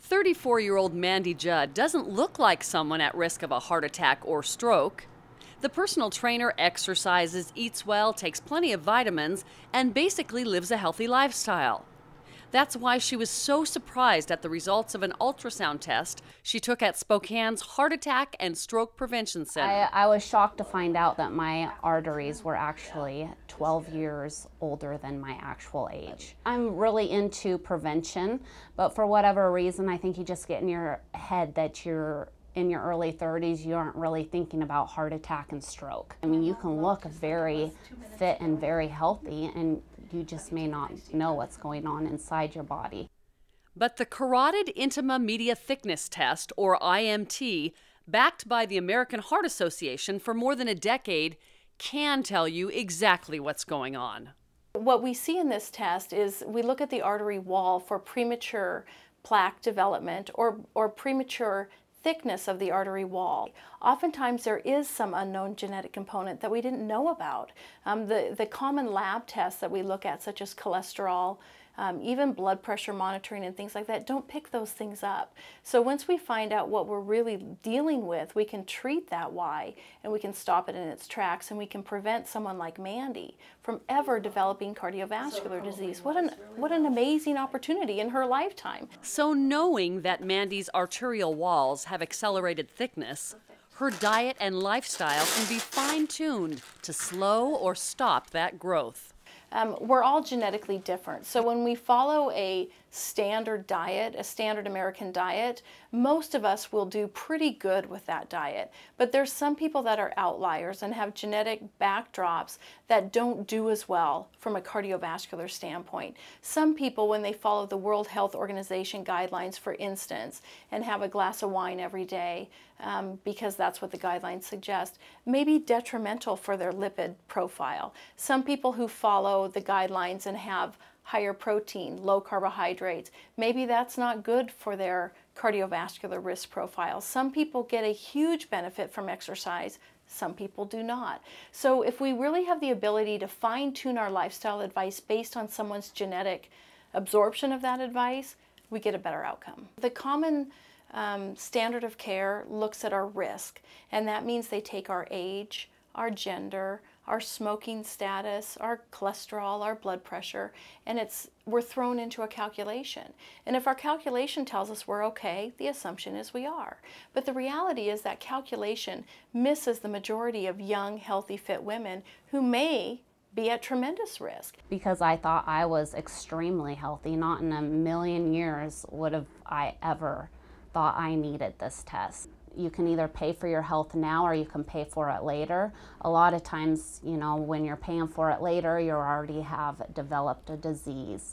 34-year-old Mandy Judd doesn't look like someone at risk of a heart attack or stroke. The personal trainer exercises, eats well, takes plenty of vitamins, and basically lives a healthy lifestyle. That's why she was so surprised at the results of an ultrasound test she took at Spokane's Heart Attack and Stroke Prevention Center. I was shocked to find out that my arteries were actually 12 years older than my actual age. I'm really into prevention, but for whatever reason, I think you just get in your head that you're in your early 30s, you aren't really thinking about heart attack and stroke. I mean, you can look very fit and very healthy, and you just may not know what's going on inside your body. But the Carotid Intima Media Thickness Test, or IMT, backed by the American Heart Association for more than a decade, can tell you exactly what's going on. What we see in this test is we look at the artery wall for premature plaque development or premature thickness of the artery wall. Oftentimes there is some unknown genetic component that we didn't know about. The common lab tests that we look at, such as cholesterol, even blood pressure monitoring and things like that, don't pick those things up. So once we find out what we're really dealing with, we can treat that why, and we can stop it in its tracks, and we can prevent someone like Mandy from ever developing cardiovascular disease. What an amazing opportunity in her lifetime. So knowing that Mandy's arterial walls have accelerated thickness, her diet and lifestyle can be fine-tuned to slow or stop that growth. We're all genetically different. So when we follow a standard diet, a standard American diet, most of us will do pretty good with that diet. But there's some people that are outliers and have genetic backdrops that don't do as well from a cardiovascular standpoint. Some people, when they follow the World Health Organization guidelines, for instance, and have a glass of wine every day, because that's what the guidelines suggest, may be detrimental for their lipid profile. Some people who follow the guidelines and have higher protein, low carbohydrates, maybe that's not good for their cardiovascular risk profile. Some people get a huge benefit from exercise, some people do not. So if we really have the ability to fine-tune our lifestyle advice based on someone's genetic absorption of that advice, we get a better outcome. The common standard of care looks at our risk, and that means they take our age, our gender, our smoking status, our cholesterol, our blood pressure, and we're thrown into a calculation. And if our calculation tells us we're okay, the assumption is we are. But the reality is that calculation misses the majority of young, healthy, fit women who may be at tremendous risk. Because I thought I was extremely healthy, not in a million years would have I ever thought I needed this test. You can either pay for your health now or you can pay for it later. A lot of times, you know, when you're paying for it later, you already have developed a disease.